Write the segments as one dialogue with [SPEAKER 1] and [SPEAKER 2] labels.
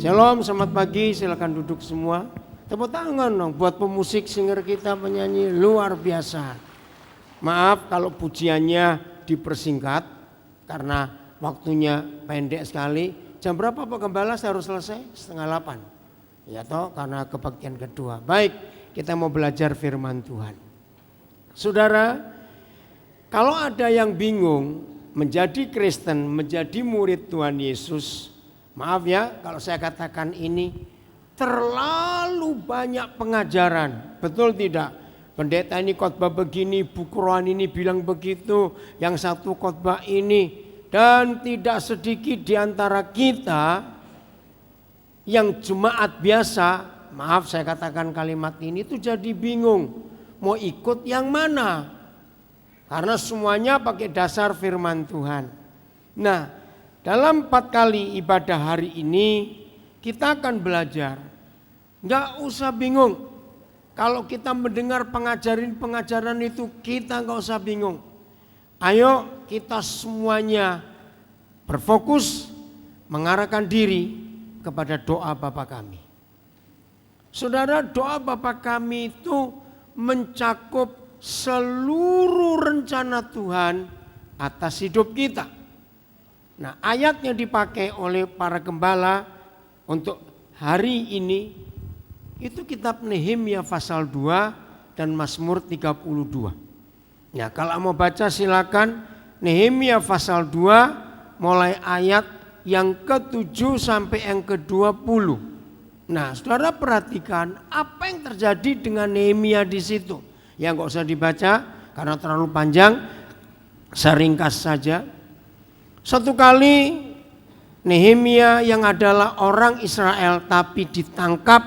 [SPEAKER 1] Shalom, selamat pagi, silakan duduk semua. Tepuk tangan dong buat pemusik, singer kita, penyanyi luar biasa. Maaf kalau pujiannya dipersingkat karena waktunya pendek sekali. Jam berapa Pak Gembala saya harus selesai? 7:30. Ya toh, karena kebaktian kedua. Baik, kita mau belajar firman Tuhan. Saudara, kalau ada yang bingung menjadi Kristen, menjadi murid Tuhan Yesus, maaf ya kalau saya katakan ini terlalu banyak pengajaran, betul tidak? Pendeta ini khotbah begini, buku rohani ini bilang begitu, yang satu khotbah ini, dan tidak sedikit di antara kita yang jemaat biasa, maaf saya katakan kalimat ini, itu jadi bingung mau ikut yang mana, karena semuanya pakai dasar firman Tuhan. Nah, dalam 4 kali ibadah hari ini kita akan belajar, nggak usah bingung. Kalau kita mendengar pengajaran itu kita nggak usah bingung. Ayo kita semuanya berfokus mengarahkan diri kepada doa Bapa kami. Saudara, doa Bapa kami itu mencakup seluruh rencana Tuhan atas hidup kita. Nah, ayatnya dipakai oleh para gembala untuk hari ini itu kitab Nehemia pasal 2 dan Mazmur 32. Ya, kalau mau baca silakan Nehemia pasal 2 mulai ayat yang ke-7 sampai yang ke-20. Nah, saudara perhatikan apa yang terjadi dengan Nehemia di situ. Ya, enggak usah dibaca karena terlalu panjang. Saya ringkas saja. Suatu kali Nehemia yang adalah orang Israel tapi ditangkap,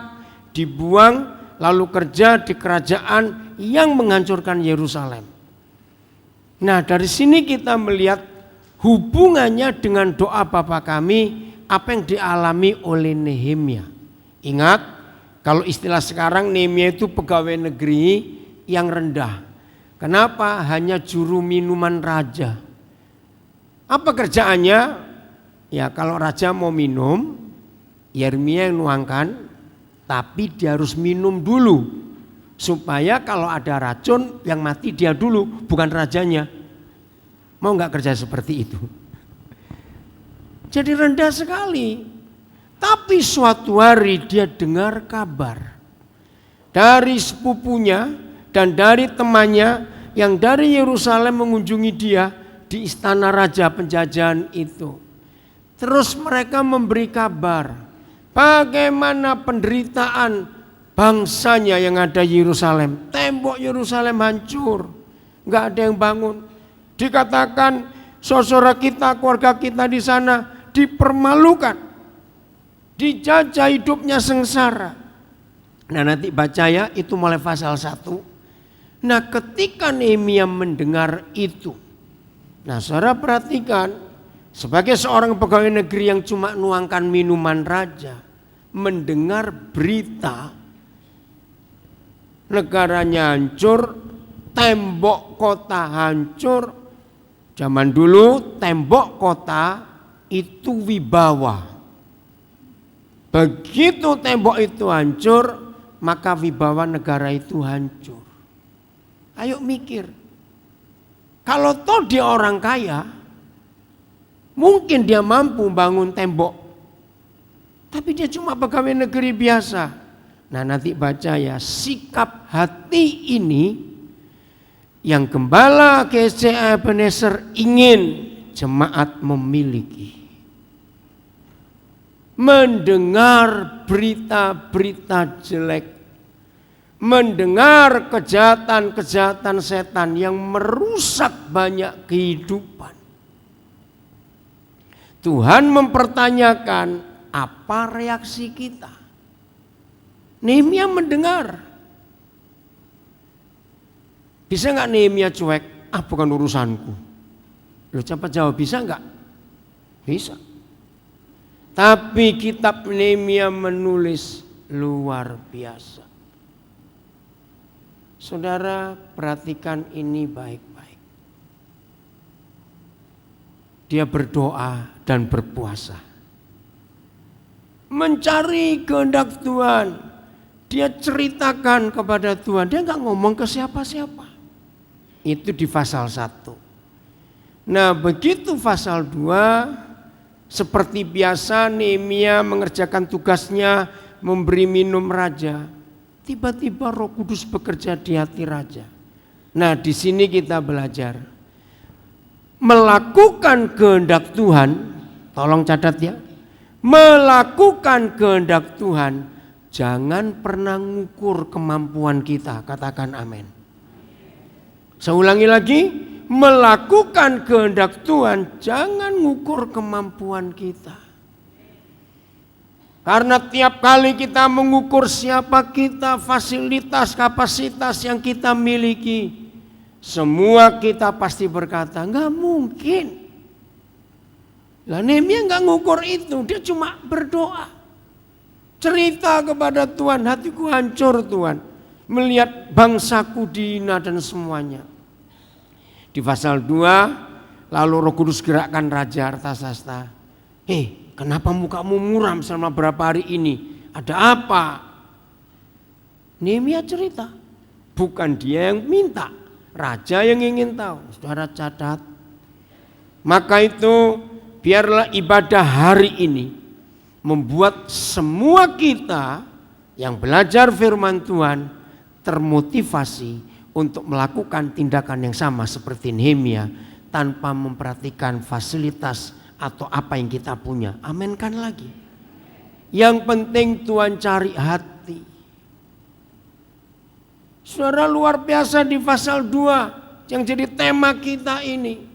[SPEAKER 1] dibuang, lalu kerja di kerajaan yang menghancurkan Yerusalem. Nah, dari sini kita melihat hubungannya dengan doa Bapa kami, apa yang dialami oleh Nehemia. Ingat, kalau istilah sekarang Nehemia itu pegawai negeri yang rendah. Kenapa? Hanya juru minuman raja. Apa kerjaannya? Ya, kalau raja mau minum, Yeremia yang nuangkan, tapi dia harus minum dulu supaya kalau ada racun yang mati dia dulu, bukan rajanya. Mau nggak kerja seperti itu? Jadi rendah sekali. Tapi suatu hari dia dengar kabar dari sepupunya dan dari temannya yang dari Yerusalem mengunjungi dia di istana raja penjajahan itu. Terus mereka memberi kabar bagaimana penderitaan bangsanya yang ada di Yerusalem. Tembok Yerusalem hancur, nggak ada yang bangun. Dikatakan saudara kita, keluarga kita di sana dipermalukan, dijajah hidupnya sengsara. Nah, nanti baca ya, itu mulai pasal 1. Nah, ketika Nehemia mendengar itu, nah saudara perhatikan, sebagai seorang pegawai negeri yang cuma nuangkan minuman raja, mendengar berita negaranya hancur, tembok kota hancur. Zaman dulu tembok kota itu wibawa. Begitu tembok itu hancur, maka wibawa negara itu hancur. Ayo mikir, kalau toh dia orang kaya, mungkin dia mampu bangun tembok, tapi dia cuma pegawai negeri biasa. Nah, nanti baca ya, sikap hati ini yang gembala GCI Ebenezer ingin jemaat memiliki. Mendengar berita-berita jelek, mendengar kejahatan-kejahatan setan yang merusak banyak kehidupan. Tuhan mempertanyakan apa reaksi kita. Nehemia mendengar. Bisa nggak Nehemia cuek? Ah, bukan urusanku. Loh, cepat jawab, bisa nggak? Bisa. Tapi kitab Nehemia menulis luar biasa. Saudara perhatikan ini baik-baik. Dia berdoa dan berpuasa. mencari kehendak Tuhan. Dia ceritakan kepada Tuhan, dia nggak ngomong ke siapa-siapa. Itu di pasal 1. Nah begitu pasal 2, seperti biasa Nehemia mengerjakan tugasnya memberi minum raja. Tiba-tiba Roh Kudus bekerja di hati raja. Nah di sini kita belajar melakukan kehendak Tuhan. Tolong catat ya, melakukan kehendak Tuhan. Jangan pernah ngukur kemampuan kita, katakan amin. Saya ulangi lagi, melakukan kehendak Tuhan, jangan ngukur kemampuan kita. Karena tiap kali kita mengukur siapa kita, fasilitas, kapasitas yang kita miliki, semua kita pasti berkata, nggak mungkin. Lah Nehemia nggak ngukur itu, dia cuma berdoa. Cerita kepada Tuhan, hatiku hancur Tuhan, melihat bangsaku dihina dan semuanya. Di pasal 2, lalu Roh Kudus gerakkan Raja Artasasta. Kenapa mukamu muram selama berapa hari ini? Ada apa? Nehemia cerita, bukan dia yang minta, raja yang ingin tahu. Saudara catat. Maka itu biarlah ibadah hari ini membuat semua kita yang belajar firman Tuhan termotivasi untuk melakukan tindakan yang sama seperti Nehemia tanpa memperhatikan fasilitas atau apa yang kita punya. Aminkan lagi. Yang penting Tuhan cari hati. Saudara, luar biasa di pasal 2 yang jadi tema kita ini.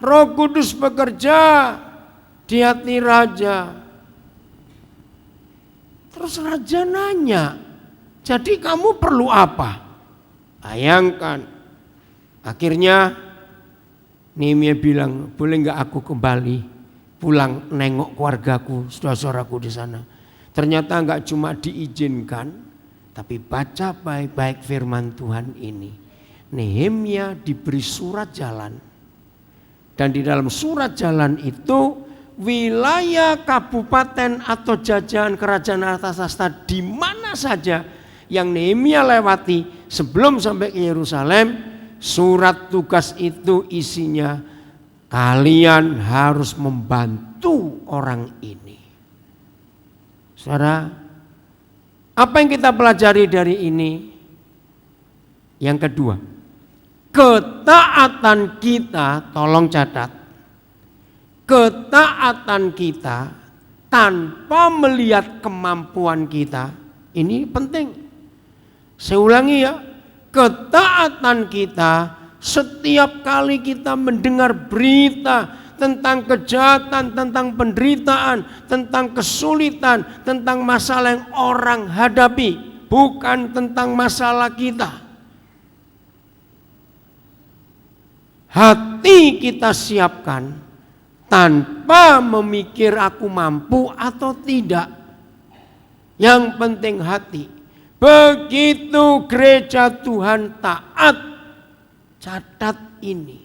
[SPEAKER 1] Roh Kudus bekerja di hati raja. Terus raja nanya, jadi kamu perlu apa? Bayangkan. Akhirnya Nehemia bilang, boleh nggak aku kembali pulang nengok keluargaku, saudara-saudaraku di sana. Ternyata nggak cuma diizinkan, tapi baca baik-baik firman Tuhan ini. Nehemia diberi surat jalan. Dan di dalam surat jalan itu wilayah kabupaten atau jajahan kerajaan Artasasta di mana saja yang Nehemia lewati sebelum sampai ke Yerusalem, surat tugas itu isinya kalian harus membantu orang ini. Saudara, apa yang kita pelajari dari ini? Yang kedua, ketaatan kita, tolong catat, ketaatan kita tanpa melihat kemampuan kita, ini penting. Saya ulangi ya, ketaatan kita setiap kali kita mendengar berita tentang kejahatan, tentang penderitaan, tentang kesulitan, tentang masalah yang orang hadapi, bukan tentang masalah kita. Hati kita siapkan tanpa memikir aku mampu atau tidak. Yang penting hati. Begitu gereja Tuhan taat, catat ini.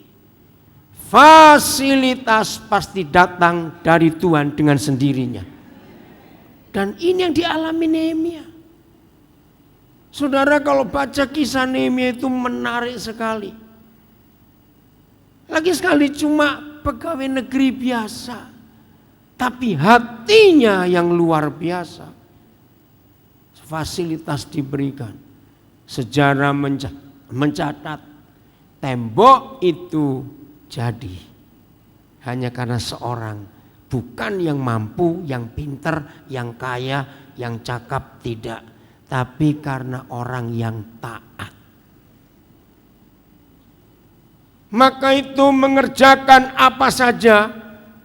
[SPEAKER 1] Fasilitas pasti datang dari Tuhan dengan sendirinya. Dan ini yang dialami Nehemia. Saudara, kalau baca kisah Nehemia itu menarik sekali. Lagi sekali cuma pegawai negeri biasa, tapi hatinya yang luar biasa. Fasilitas diberikan. Sejarah mencatat tembok itu jadi hanya karena seorang, bukan yang mampu, yang pintar, yang kaya, yang cakap, tidak, tapi karena orang yang taat. Maka itu mengerjakan apa saja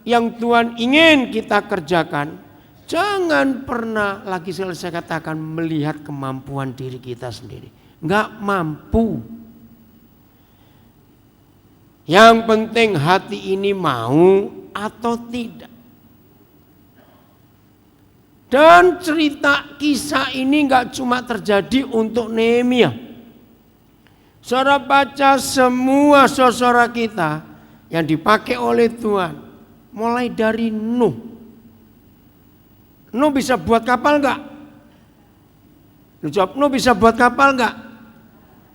[SPEAKER 1] yang Tuhan ingin kita kerjakan. Jangan pernah, lagi saya katakan, melihat kemampuan diri kita sendiri. Enggak mampu. Yang penting hati ini mau atau tidak. Dan cerita kisah ini enggak cuma terjadi untuk Nehemia. Saudara baca semua saudara kita yang dipakai oleh Tuhan. Mulai dari Nuh. No bisa buat kapal enggak? Lu jawab, no bisa buat kapal enggak?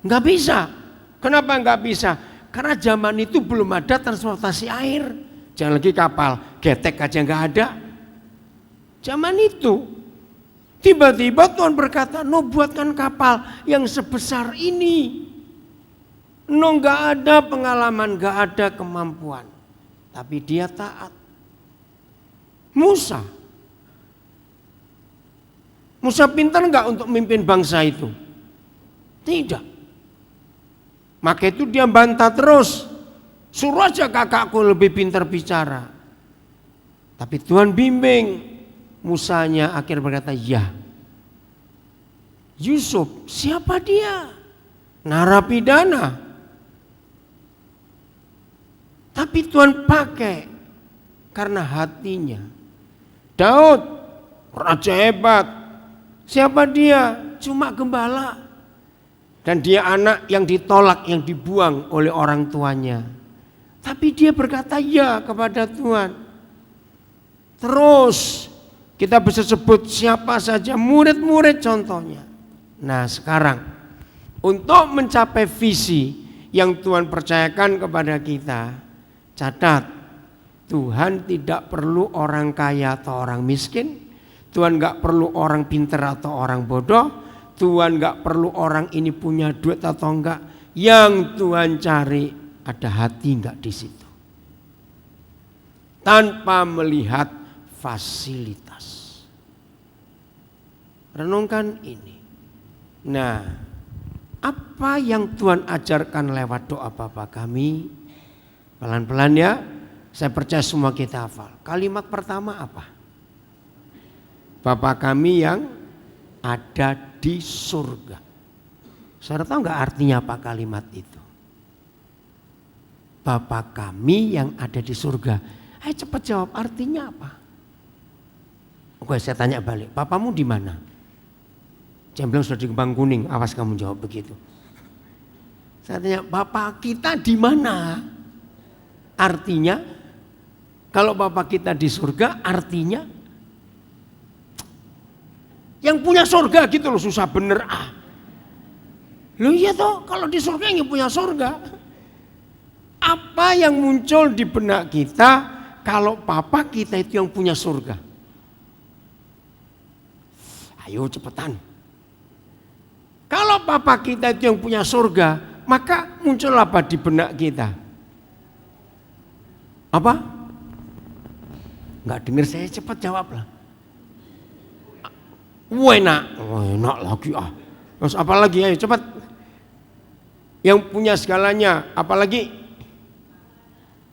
[SPEAKER 1] Enggak bisa. Kenapa enggak bisa? Karena zaman itu belum ada transportasi air. Jangan lagi kapal, getek aja enggak ada. Zaman itu. Tiba-tiba Tuhan berkata, no buatkan kapal yang sebesar ini. No enggak ada pengalaman, enggak ada kemampuan. Tapi dia taat. Musa pintar enggak untuk memimpin bangsa itu? Tidak. Maka itu dia bantah terus. Suruh aja kakakku lebih pintar bicara. Tapi Tuhan bimbing. Musanya akhirnya berkata, ya. Yusuf, siapa dia? Narapidana. Tapi Tuhan pakai karena hatinya. Daud, raja hebat. Siapa dia? Cuma gembala. Dan dia anak yang ditolak, yang dibuang oleh orang tuanya. Tapi dia berkata ya kepada Tuhan. Terus kita bisa sebut siapa saja murid-murid contohnya. Nah sekarang untuk mencapai visi yang Tuhan percayakan kepada kita, catat, Tuhan tidak perlu orang kaya atau orang miskin. Tuhan gak perlu orang pintar atau orang bodoh. Tuhan gak perlu orang ini punya duit atau enggak. Yang Tuhan cari ada hati enggak di situ. Tanpa melihat fasilitas. Renungkan ini. Nah, apa yang Tuhan ajarkan lewat doa Bapa kami? Pelan-pelan ya. Saya percaya semua kita hafal. Kalimat pertama apa? Bapa kami yang ada di surga. Saudara tahu nggak artinya apa kalimat itu? Bapa kami yang ada di surga. Ayo cepat jawab, artinya apa? Oke, saya tanya balik. Papamu di mana? Saya bilang sudah di Kembang Kuning. Awas kamu jawab begitu. Saya tanya, Bapak kita di mana? Artinya, kalau Bapak kita di surga, artinya yang punya surga gitu loh, susah bener ah. Loh iya toh, kalau di surga yang punya surga. Apa yang muncul di benak kita kalau papa kita itu yang punya surga? Ayo cepetan. Kalau papa kita itu yang punya surga, maka muncul apa di benak kita? Apa? Enggak dengar saya, cepat jawablah. Enak lagi ah. Terus apa lagi ayo cepat. Yang punya segalanya, apalagi?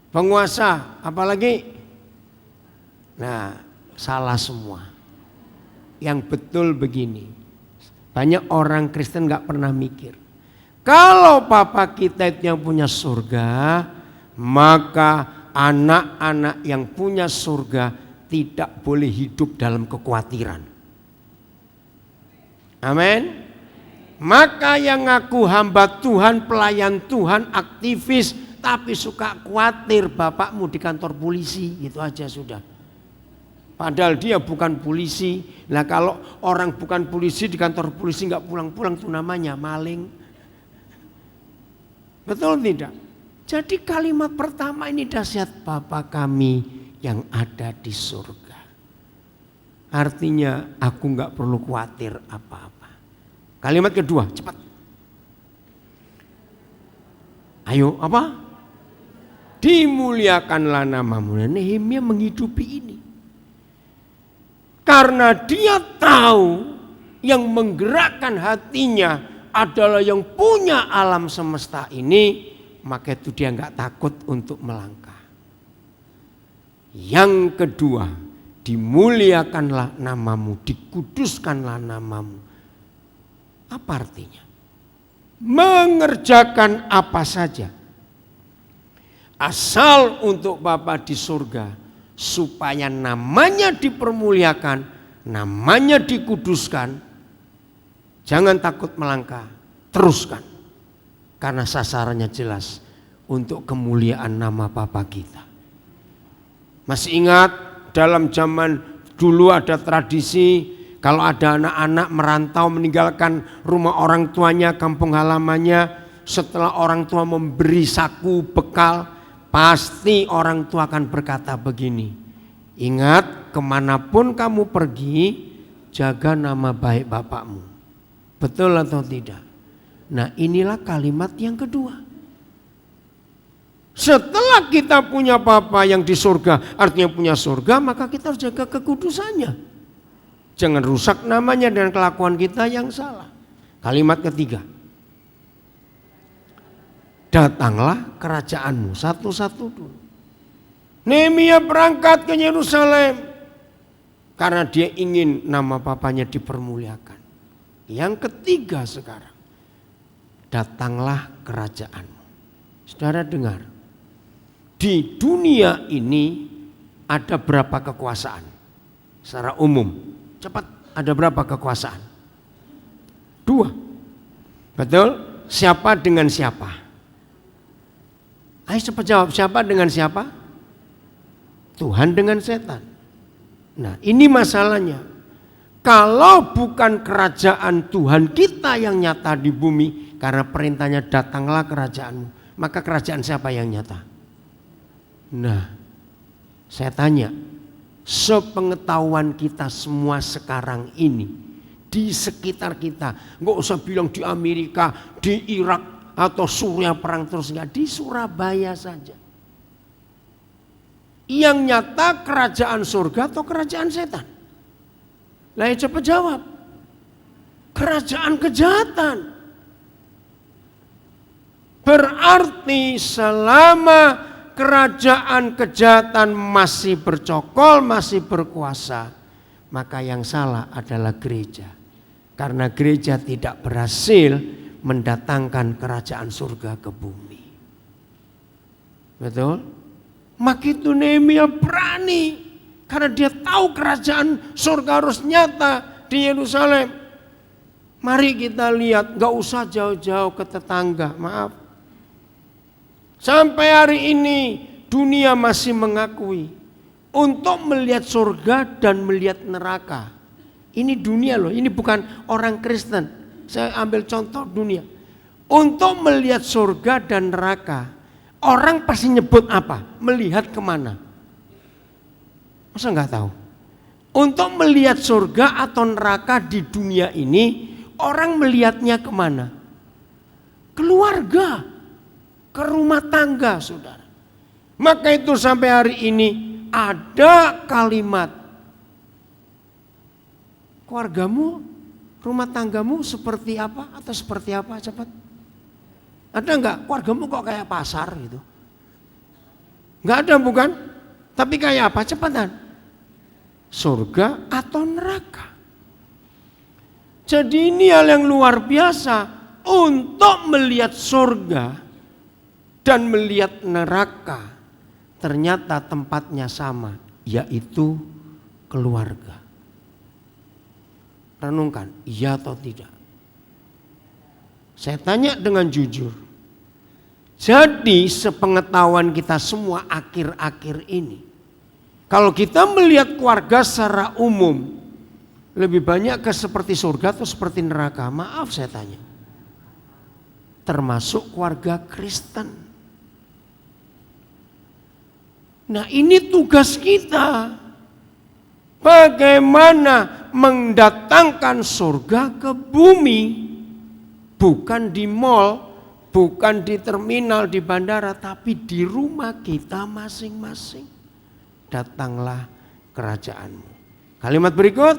[SPEAKER 1] Penguasa, apalagi? Nah, salah semua. Yang betul begini. Banyak orang Kristen gak pernah mikir. Kalau papa kita itu yang punya surga, maka anak-anak yang punya surga tidak boleh hidup dalam kekhawatiran. Amin. Maka yang ngaku hamba Tuhan, pelayan Tuhan, aktivis, tapi suka khawatir bapakmu di kantor polisi, itu aja sudah. Padahal dia bukan polisi. Nah kalau orang bukan polisi di kantor polisi nggak pulang-pulang itu namanya maling. Betul tidak? Jadi kalimat pertama ini dahsyat, Bapa kami yang ada di surga. Artinya aku nggak perlu khawatir apa-apa. Kalimat kedua, cepat. Ayo apa? Dimuliakanlah namamu. Nehemia menghidupi ini. Karena dia tahu yang menggerakkan hatinya adalah yang punya alam semesta ini, maka itu dia nggak takut untuk melangkah. Yang kedua, dimuliakanlah namamu, dikuduskanlah namamu. Apa artinya? Mengerjakan apa saja. Asal untuk Bapa di surga, supaya namanya dipermuliakan, namanya dikuduskan. Jangan takut melangkah, teruskan. Karena sasarannya jelas, untuk kemuliaan nama Bapa kita. Masih ingat dalam zaman Dulu ada tradisi kalau ada anak-anak merantau meninggalkan rumah orang tuanya, kampung halamannya, setelah orang tua memberi saku bekal, pasti orang tua akan berkata begini, ingat kemanapun kamu pergi, jaga nama baik bapakmu. Betul atau tidak? Nah, inilah kalimat yang kedua. Setelah kita punya Bapa yang di surga, artinya punya surga, maka kita harus jaga kekudusannya. Jangan rusak namanya dengan kelakuan kita yang salah. Kalimat ketiga, datanglah kerajaanmu. Satu-satu dulu. Nehemia berangkat ke Yerusalem karena dia ingin nama papanya dipermuliakan. Yang ketiga sekarang, datanglah kerajaanmu. Saudara dengar, di dunia ini ada berapa kekuasaan? Secara umum, cepat, ada berapa kekuasaan? 2. Betul? Siapa dengan siapa? Ayo cepat jawab, siapa dengan siapa? Tuhan dengan setan. Nah, ini masalahnya. Kalau bukan kerajaan Tuhan kita yang nyata di bumi, karena perintahnya datanglah kerajaanmu, maka kerajaan siapa yang nyata? Nah, saya tanya, sepengetahuan kita semua sekarang ini, di sekitar kita, nggak usah bilang di Amerika, di Irak atau Suriah perang terus, nggak, di Surabaya saja. Yang nyata kerajaan surga atau kerajaan setan? Lah ya cepat jawab. Kerajaan kejahatan. Berarti selama kerajaan kejahatan masih bercokol, masih berkuasa, maka yang salah adalah gereja. Karena gereja tidak berhasil mendatangkan kerajaan surga ke bumi. Betul? Maka itu Nehemia berani, karena dia tahu kerajaan surga harus nyata di Yerusalem. Mari kita lihat, gak usah jauh-jauh ke tetangga, maaf. Sampai hari ini dunia masih mengakui untuk melihat surga dan melihat neraka. Ini dunia loh, ini bukan orang Kristen. Saya ambil contoh dunia. Untuk melihat surga dan neraka, orang pasti nyebut apa? Melihat kemana? Masa nggak tahu? Untuk melihat surga atau neraka di dunia ini, orang melihatnya kemana? Keluarga. Ke rumah tangga, saudara. Maka itu sampai hari ini ada kalimat, keluargamu, rumah tanggamu seperti apa atau seperti apa, cepat. Ada enggak? Keluargamu kok kayak pasar gitu? Enggak ada bukan? Tapi kayak apa? Cepatan. Surga atau neraka. Jadi ini hal yang luar biasa. Untuk melihat surga dan melihat neraka, ternyata tempatnya sama, yaitu keluarga. Renungkan, iya atau tidak? Saya tanya dengan jujur. Jadi sepengetahuan kita semua akhir-akhir ini, kalau kita melihat keluarga secara umum, lebih banyak ke seperti surga atau seperti neraka? Maaf saya tanya. Termasuk keluarga Kristen. Nah, ini tugas kita. Bagaimana mendatangkan surga ke bumi. Bukan di mall, bukan di terminal, di bandara, tapi di rumah kita masing-masing. Datanglah kerajaanmu. Kalimat berikut,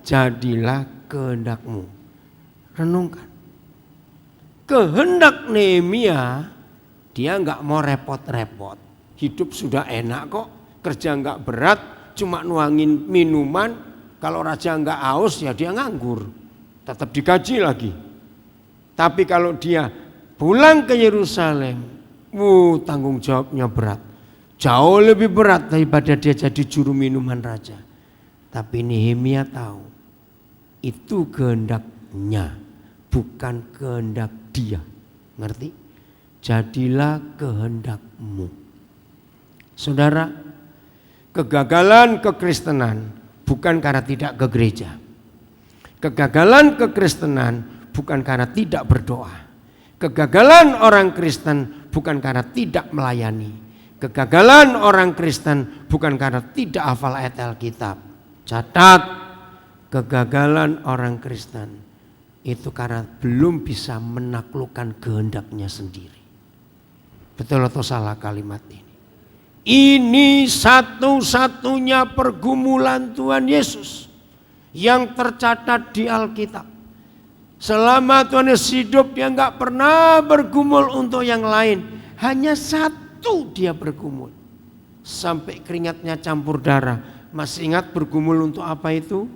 [SPEAKER 1] jadilah kehendakmu. Renungkan. Kehendak Nehemia, dia nggak mau repot-repot. Hidup sudah enak kok, kerja nggak berat, cuma nuangin minuman. Kalau raja nggak haus ya dia nganggur, tetap digaji lagi. Tapi kalau dia pulang ke Yerusalem, tanggung jawabnya berat, jauh lebih berat daripada dia jadi juru minuman raja. Tapi Nehemia tahu itu kehendaknya, bukan kehendak dia. Ngerti? Jadilah kehendakmu. Saudara, Kegagalan kekristenan bukan karena tidak ke gereja. Kegagalan kekristenan bukan karena tidak berdoa. Kegagalan orang Kristen bukan karena tidak melayani. Kegagalan orang Kristen bukan karena tidak hafal ayat Alkitab. Catat, kegagalan orang Kristen itu karena belum bisa menaklukkan kehendaknya sendiri. Betul atau salah kalimat ini? Ini satu-satunya pergumulan Tuhan Yesus yang tercatat di Alkitab. Selama Tuhan Yesus hidup, dia enggak pernah bergumul untuk yang lain. Hanya satu dia bergumul. Sampai keringatnya campur darah. Masih ingat bergumul untuk apa itu?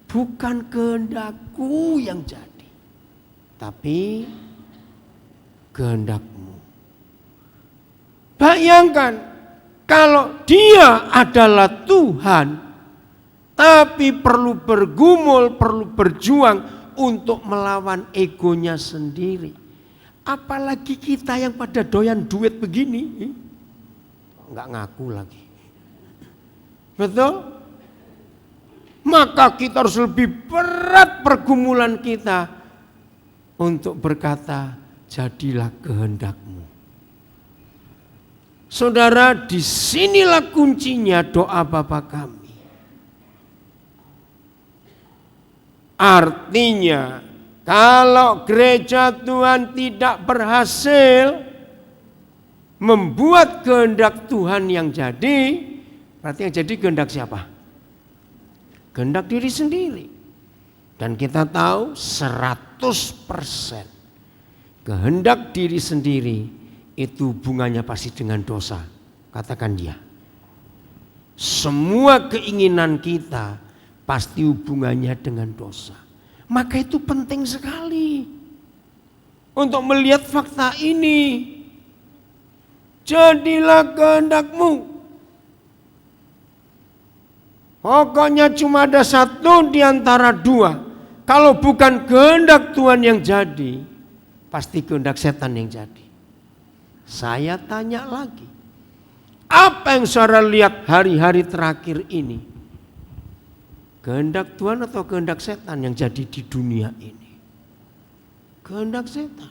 [SPEAKER 1] Bukan kehendakku yang jadi, tapi kehendakmu. Bayangkan kalau dia adalah Tuhan, tapi perlu bergumul, perlu berjuang untuk melawan egonya sendiri. Apalagi kita yang pada doyan duit begini, enggak ngaku lagi. Betul? Maka kita harus lebih berat pergumulan kita untuk berkata, jadilah kehendakmu. Saudara, disinilah kuncinya doa Bapa kami. Artinya, kalau gereja Tuhan tidak berhasil membuat kehendak Tuhan yang jadi, berarti yang jadi kehendak siapa? Kehendak diri sendiri. Dan kita tahu 100% kehendak diri sendiri itu hubungannya pasti dengan dosa. Katakan dia. Semua keinginan kita pasti hubungannya dengan dosa. Maka itu penting sekali untuk melihat fakta ini. Jadilah kehendakmu. Pokoknya cuma ada satu di antara dua. Kalau bukan kehendak Tuhan yang jadi, pasti kehendak setan yang jadi. Saya tanya lagi, apa yang saudara lihat hari-hari terakhir ini? Kehendak Tuhan atau kehendak setan yang jadi di dunia ini? Kehendak setan.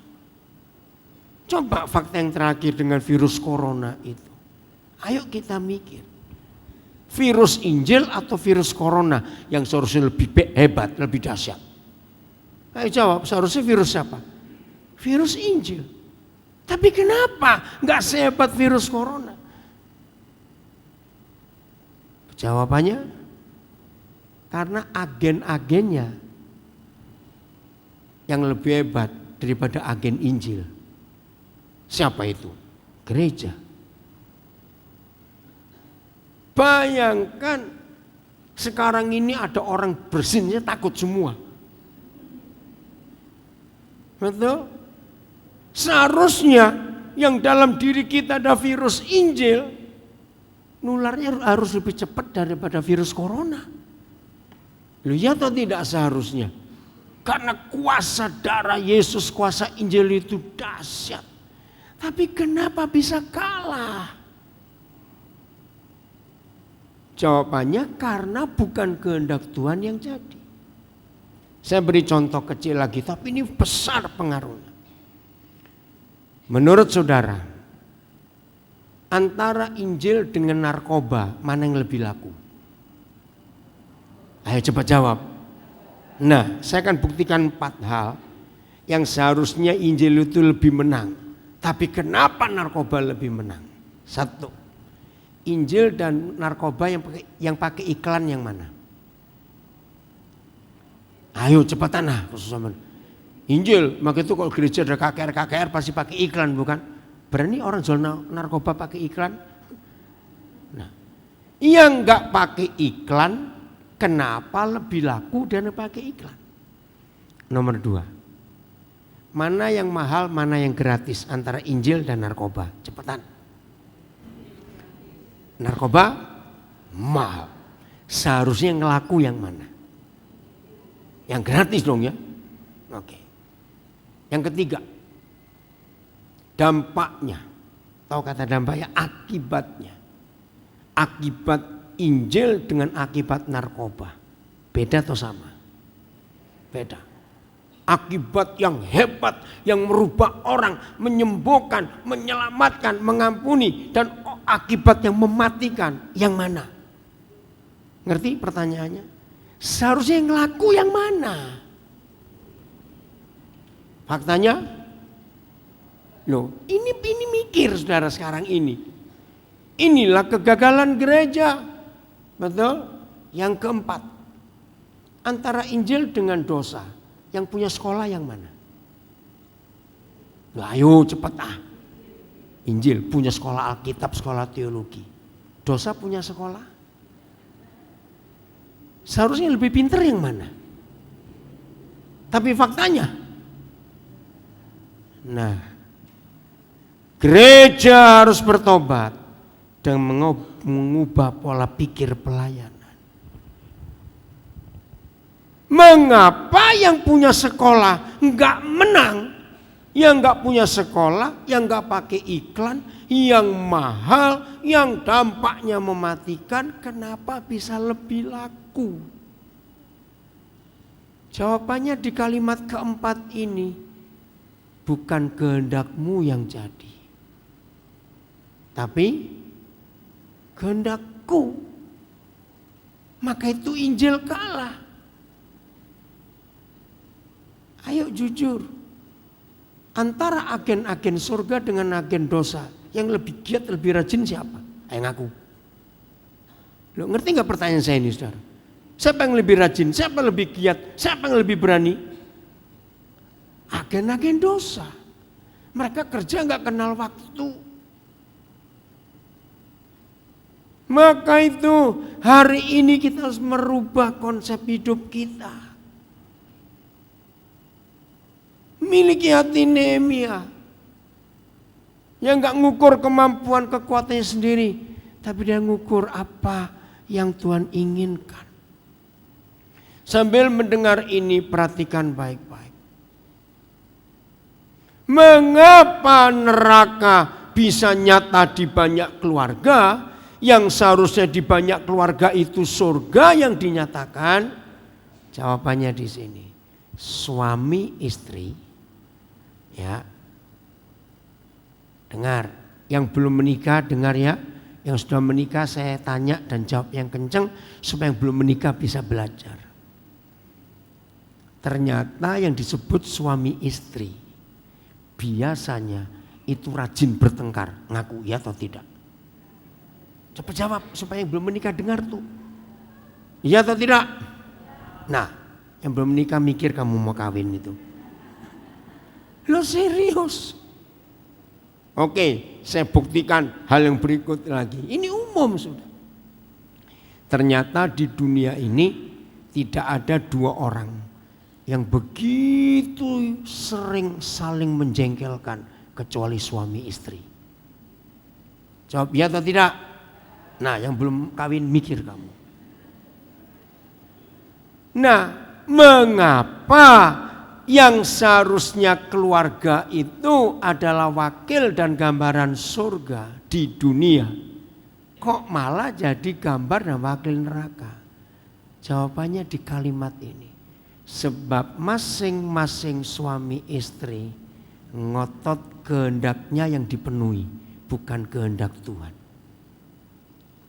[SPEAKER 1] Coba fakta yang terakhir dengan virus corona itu. Ayo kita mikir. Virus Injil atau virus corona yang seharusnya lebih hebat, lebih dahsyat? Ayo jawab, seharusnya virus siapa? Virus Injil. Tapi kenapa nggak sehebat virus corona? Jawabannya, karena agen-agennya yang lebih hebat daripada agen Injil. Siapa itu? Gereja. Bayangkan sekarang ini ada orang bersinnya takut semua. Betul? Seharusnya yang dalam diri kita ada virus Injil, nularnya harus lebih cepat daripada virus corona. Loh ya atau tidak seharusnya? Karena kuasa darah Yesus, kuasa Injil itu dahsyat. Tapi kenapa bisa kalah? Jawabannya karena bukan kehendak Tuhan yang jadi. Saya beri contoh kecil lagi, tapi ini besar pengaruhnya. Menurut saudara, antara Injil dengan narkoba, mana yang lebih laku? Ayo cepat jawab. Nah, saya akan buktikan 4 hal yang seharusnya Injil itu lebih menang. Tapi kenapa narkoba lebih menang? 1. Injil dan narkoba yang pakai iklan yang mana? Ayo cepatan lah, Injil, maka itu kalau gereja ada KKR pasti pakai iklan, bukan? Berani orang jual narkoba pakai iklan? Nah, yang nggak pakai iklan, kenapa lebih laku dan pakai iklan? Nomor 2, mana yang mahal, mana yang gratis antara Injil dan narkoba? Cepetan. Narkoba mahal. Seharusnya ngelaku yang mana? Yang gratis dong ya. Oke. Yang ketiga, dampaknya. Tahu kata dampaknya? Akibatnya. akibat Injil dengan akibat narkoba. Beda atau sama? Beda. Akibat yang hebat, yang merubah orang, menyembuhkan, menyelamatkan, mengampuni, dan akibat yang mematikan, yang mana? Ngerti pertanyaannya? Seharusnya yang ngelaku yang mana? Faktanya, loh, ini mikir saudara sekarang ini. Inilah kegagalan gereja. Betul? Yang keempat, antara Injil dengan dosa, yang punya sekolah yang mana? Nah, ayo cepat Injil punya sekolah Alkitab, sekolah teologi. Dosa punya sekolah? Seharusnya lebih pintar yang mana? Tapi faktanya, nah, gereja harus bertobat dan mengubah pola pikir pelayanan. Mengapa yang punya sekolah enggak menang? Yang enggak punya sekolah, yang enggak pakai iklan, yang mahal, yang dampaknya mematikan, kenapa bisa lebih laku? Jawabannya di kalimat keempat ini, bukan kehendakmu yang jadi, tapi kehendakku. Maka itu Injil kalah. Ayo jujur, antara agen-agen surga dengan agen dosa, yang lebih giat, lebih rajin siapa? Ayo ngaku. Lo ngerti nggak pertanyaan saya ini, saudara? Siapa yang lebih rajin? Siapa yang lebih giat? Siapa yang lebih berani? Agen-agen dosa. Mereka kerja nggak kenal waktu. Maka itu hari ini kita harus merubah konsep hidup kita. Miliki hati Nehemia yang gak ngukur kemampuan kekuatannya sendiri, tapi dia ngukur apa yang Tuhan inginkan. Sambil mendengar ini, perhatikan baik-baik. Mengapa neraka bisa nyata di banyak keluarga, yang seharusnya di banyak keluarga itu surga yang dinyatakan? Jawabannya di sini. Suami istri, ya, dengar, yang belum menikah dengar ya, yang sudah menikah saya tanya dan jawab yang kencang supaya yang belum menikah bisa belajar. Ternyata yang disebut suami istri biasanya itu rajin bertengkar, ngaku ya atau tidak? Coba jawab supaya yang belum menikah dengar tuh, iya atau tidak? Nah, yang belum menikah mikir kamu mau kawin itu. Lo serius? Oke, saya buktikan hal yang berikut lagi. Ini umum sudah. Ternyata di dunia ini tidak ada dua orang yang begitu sering saling menjengkelkan kecuali suami istri. Jawab ya atau tidak? Nah, yang belum kawin mikir kamu. Nah, mengapa yang seharusnya keluarga itu adalah wakil dan gambaran surga di dunia, kok malah jadi gambar dan wakil neraka? Jawabannya di kalimat ini. Sebab masing-masing suami istri ngotot kehendaknya yang dipenuhi, bukan kehendak Tuhan.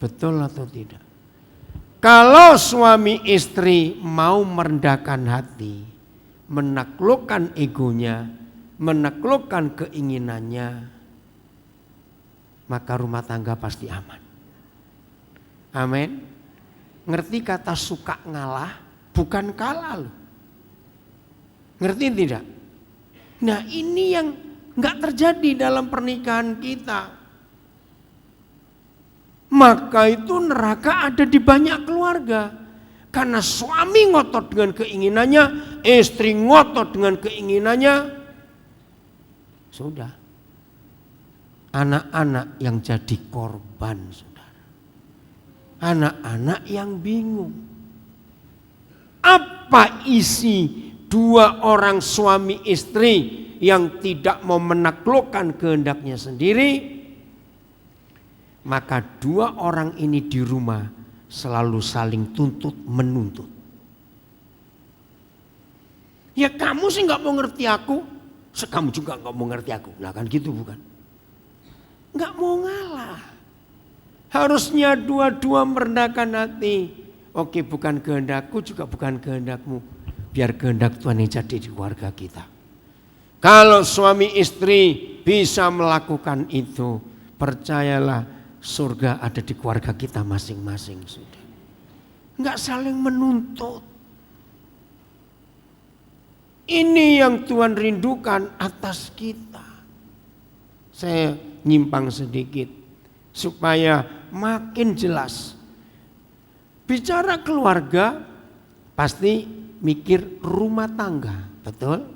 [SPEAKER 1] Betul atau tidak? Kalau suami istri mau merendahkan hati, menaklukkan egonya, menaklukkan keinginannya, maka rumah tangga pasti aman. Amin. Ngerti kata suka ngalah, bukan kalah loh. Ngerti tidak? Nah, ini yang nggak terjadi dalam pernikahan kita. Maka itu neraka ada di banyak keluarga. Karena suami ngotot dengan keinginannya, istri ngotot dengan keinginannya, sudah. Anak-anak yang jadi korban, saudara. Anak-anak yang bingung. Apa isi dua orang suami istri yang tidak mau menaklukkan kehendaknya sendiri? maka dua orang ini di rumah selalu saling tuntut menuntut. Ya kamu sih nggak mau ngerti aku, kamu juga nggak mau ngerti aku. Nah kan gitu bukan? Nggak mau ngalah. Harusnya dua-dua merendahkan hati. Oke, bukan kehendakku juga bukan kehendakmu. Biar kehendak Tuhan yang jadi di keluarga kita. Kalau suami istri bisa melakukan itu, percayalah surga ada di keluarga kita masing-masing sudah. Enggak saling menuntut. Ini yang Tuhan rindukan atas kita. Saya nyimpang sedikit supaya makin jelas. Bicara keluarga pasti mikir rumah tangga, betul?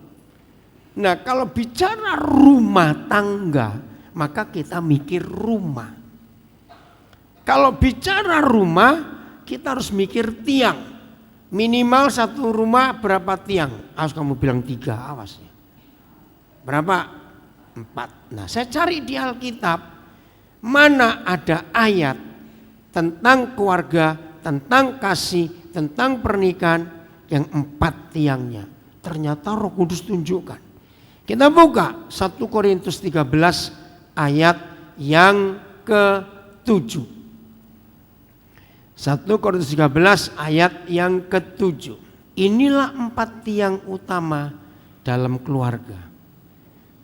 [SPEAKER 1] Nah kalau bicara rumah tangga maka kita mikir rumah. Kalau bicara rumah kita harus mikir tiang. Minimal satu rumah berapa tiang? Awas kamu bilang 3, awas ya. Berapa? 4. Nah saya cari di Alkitab mana ada ayat tentang keluarga, tentang kasih, tentang pernikahan yang 4 tiangnya. Ternyata Roh Kudus tunjukkan. Kita buka 1 Korintus 13 ayat yang ke-7. 1 Korintus 13 ayat yang ke-7. Inilah 4 tiang utama dalam keluarga.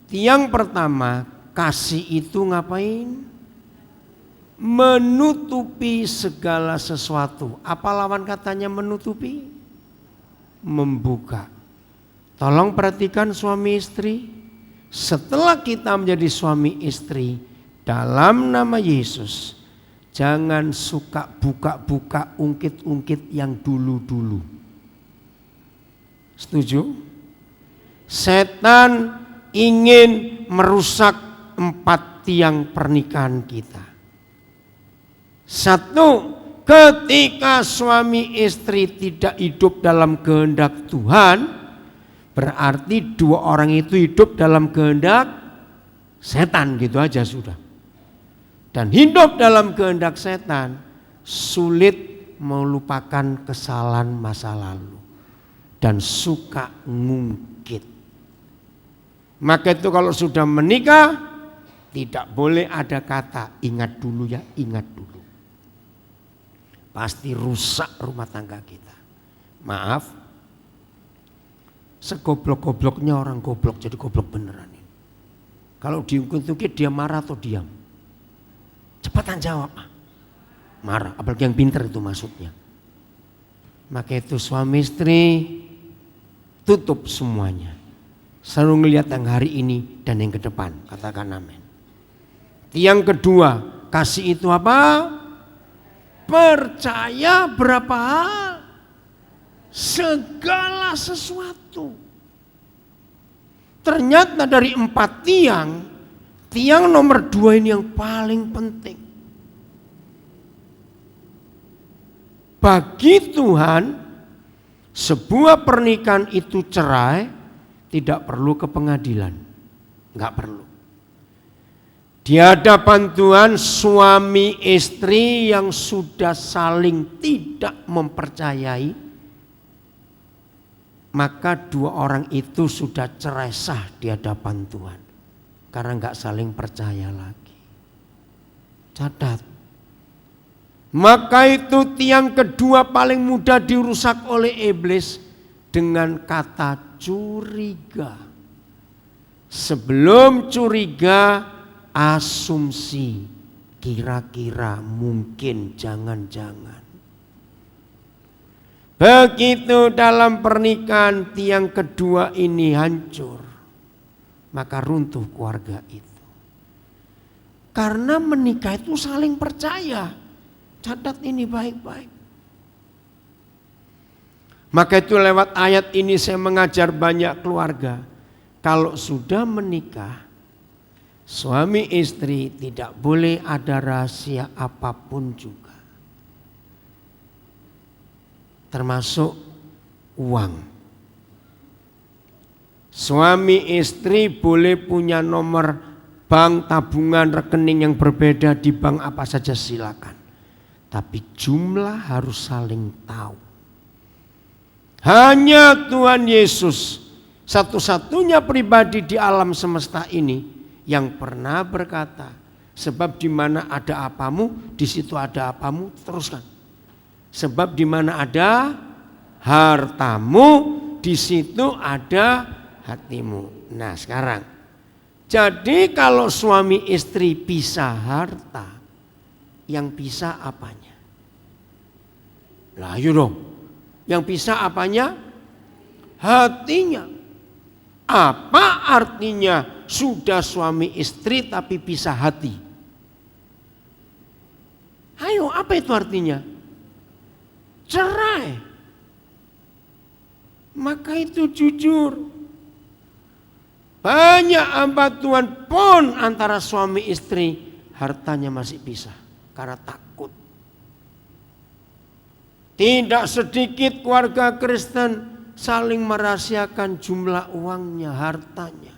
[SPEAKER 1] Tiang pertama, kasih itu ngapain? Menutupi segala sesuatu. Apa lawan katanya menutupi? Membuka. Tolong perhatikan suami istri. Setelah kita menjadi suami istri dalam nama Yesus, jangan suka buka-buka ungkit-ungkit yang dulu-dulu. Setuju? Setan ingin merusak 4 tiang pernikahan kita. 1, ketika suami istri tidak hidup dalam kehendak Tuhan, berarti 2 orang itu hidup dalam kehendak setan, gitu aja sudah. Dan hidup dalam kehendak setan sulit melupakan kesalahan masa lalu dan suka ngungkit. Maka itu kalau sudah menikah tidak boleh ada kata ingat dulu ya, ingat dulu. Pasti rusak rumah tangga kita. Maaf, segoblok-gobloknya orang goblok jadi goblok beneran ini. Kalau diungkit-ungkit dia marah atau diam? Cepatan jawab. Marah, apalagi yang pintar itu maksudnya. Maka itu suami istri tutup semuanya. Selalu ngelihat yang hari ini dan yang ke depan. Katakan amin. Yang kedua, kasih itu apa? Percaya berapa hal? Segala sesuatu. Ternyata dari 4 tiang, tiang nomor 2 ini yang paling penting. Bagi Tuhan, sebuah pernikahan itu cerai tidak perlu ke pengadilan. Enggak perlu. Di hadapan Tuhan, suami istri yang sudah saling tidak mempercayai, maka 2 orang itu sudah cerai sah di hadapan Tuhan. Karena enggak saling percaya lagi. Catat. Maka itu tiang kedua paling mudah dirusak oleh iblis dengan kata curiga. Sebelum curiga, asumsi, kira-kira, mungkin, jangan-jangan. Begitu dalam pernikahan tiang kedua ini hancur, maka runtuh keluarga itu. Karena menikah itu saling percaya. Catat ini baik-baik. Maka itu lewat ayat ini saya mengajar banyak keluarga. Kalau sudah menikah, suami istri tidak boleh ada rahasia apapun juga. Termasuk uang. Suami istri boleh punya nomor bank, tabungan, rekening yang berbeda di bank apa saja silakan. Tapi jumlah harus saling tahu. Hanya Tuhan Yesus satu-satunya pribadi di alam semesta ini yang pernah berkata, sebab di mana ada apamu, di situ ada apamu. Teruskan. Sebab di mana ada hartamu, di situ ada hatimu. Nah sekarang, jadi kalau suami istri pisah harta, yang pisah apanya? Lah ayo dong, yang pisah apanya? Hatinya. Apa artinya sudah suami istri tapi pisah hati? Ayo, apa itu artinya? Cerai. Maka itu jujur. Banyak hamba Tuhan pun antara suami istri hartanya masih pisah karena takut. Tidak sedikit keluarga Kristen saling merahasiakan jumlah uangnya, hartanya.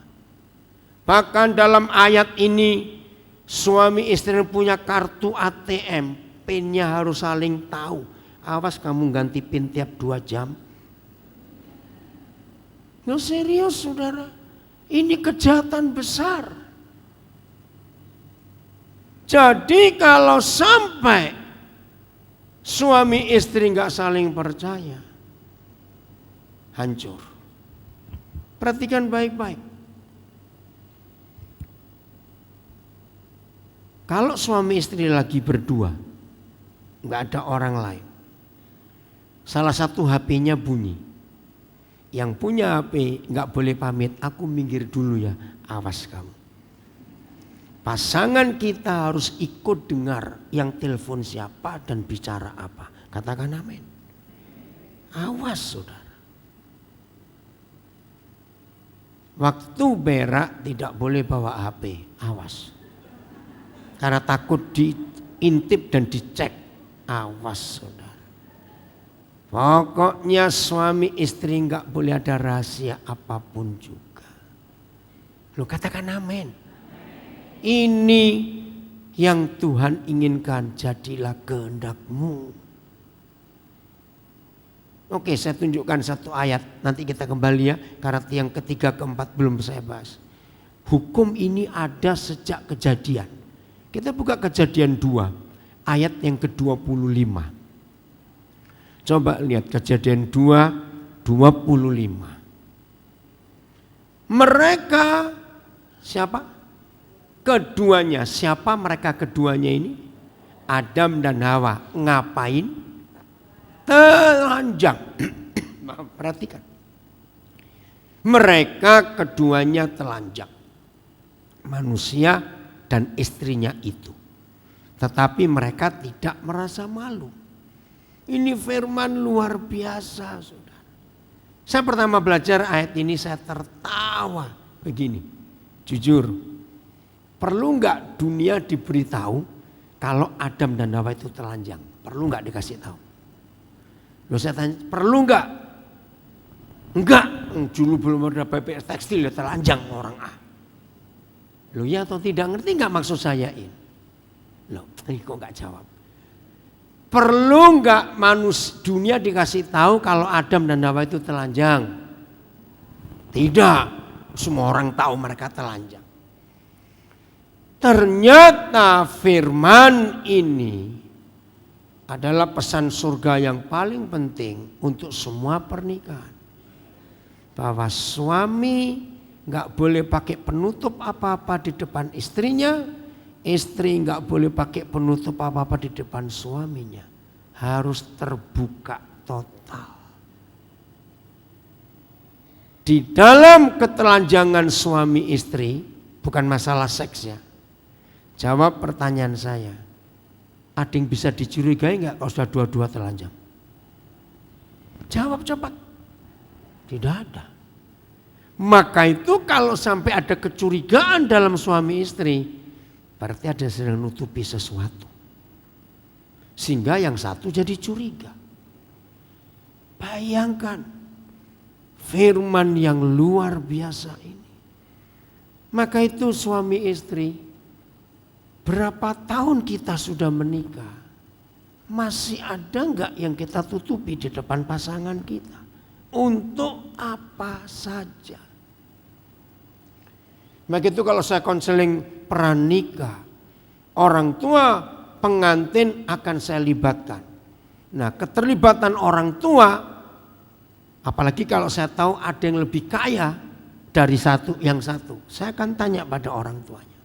[SPEAKER 1] Bahkan dalam ayat ini suami istri punya kartu ATM, PIN-nya harus saling tahu. Awas kamu ganti PIN tiap 2 jam. No serius saudara, ini kejahatan besar. Jadi kalau sampai suami istri nggak saling percaya, hancur. Perhatikan baik-baik. Kalau suami istri lagi berdua, nggak ada orang lain. Salah satu HP-nya bunyi. Yang punya HP nggak boleh pamit. Aku minggir dulu ya. Awas kamu. Pasangan kita harus ikut dengar yang telepon siapa dan bicara apa. Katakan amin. Awas saudara. Waktu berak tidak boleh bawa HP. Awas. Karena takut diintip dan dicek. Awas saudara. Pokoknya suami istri nggak boleh ada rahasia apapun juga. Lu katakan amin. Ini yang Tuhan inginkan, jadilah kehendak-Mu. Oke, saya tunjukkan satu ayat. Nanti kita kembali ya, karena yang ketiga keempat belum saya bahas. Hukum ini ada sejak Kejadian. Kita buka Kejadian 2, ayat yang ke-25. Coba lihat Kejadian 2, 25. Mereka siapa? Keduanya. Siapa mereka keduanya ini? Adam dan Hawa. Ngapain? Telanjang. Perhatikan. Mereka keduanya telanjang. Manusia dan istrinya itu. Tetapi mereka tidak merasa malu. Ini firman luar biasa saudara. Saya pertama belajar ayat ini saya tertawa begini. Jujur, perlu nggak dunia diberitahu kalau Adam dan Hawa itu telanjang? Perlu nggak dikasih tahu? Loh saya tanya, perlu nggak? Enggak, dulu belum ada PPS tekstil ya telanjang orang A. Loh ya atau tidak, ngerti nggak maksud saya ini? Loh ini kok nggak jawab? Perlu nggak dunia dikasih tahu kalau Adam dan Hawa itu telanjang? Tidak, semua orang tahu mereka telanjang. Ternyata firman ini adalah pesan surga yang paling penting untuk semua pernikahan. Bahwa suami nggak boleh pakai penutup apa-apa di depan istrinya. Istri nggak boleh pakai penutup apa-apa di depan suaminya. Harus terbuka total. Di dalam ketelanjangan suami istri, bukan masalah seks ya. Jawab pertanyaan saya. Ada yang bisa dicurigai nggak kalau sudah dua-dua telanjang? Jawab cepat. Tidak ada. Maka itu kalau sampai ada kecurigaan dalam suami istri, berarti ada yang sedang nutupi sesuatu. Sehingga yang satu jadi curiga. Bayangkan. Firman yang luar biasa ini. Maka itu suami istri, berapa tahun kita sudah menikah, masih ada enggak yang kita tutupi di depan pasangan kita? Untuk apa saja. Begitu kalau saya konseling pranikah, orang tua pengantin akan saya libatkan. Nah, keterlibatan orang tua, apalagi kalau saya tahu ada yang lebih kaya dari yang satu, saya akan tanya pada orang tuanya.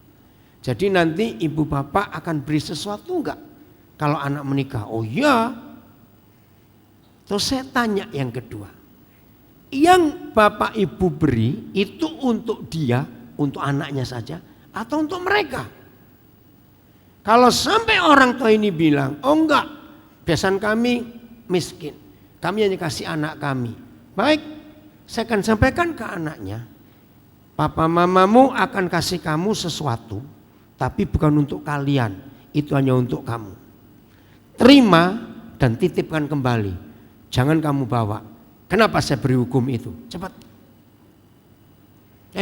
[SPEAKER 1] Jadi nanti ibu bapak akan beri sesuatu enggak kalau anak menikah? Oh iya. Terus saya tanya yang kedua, yang bapak ibu beri itu untuk dia, untuk anaknya saja, atau untuk mereka? Kalau sampai orang tua ini bilang, oh enggak, besanan kami miskin, kami hanya kasih anak kami. Baik, saya akan sampaikan ke anaknya, papa mamamu akan kasih kamu sesuatu, tapi bukan untuk kalian, itu hanya untuk kamu. Terima dan titipkan kembali, jangan kamu bawa. Kenapa saya beri hukum itu? Cepat.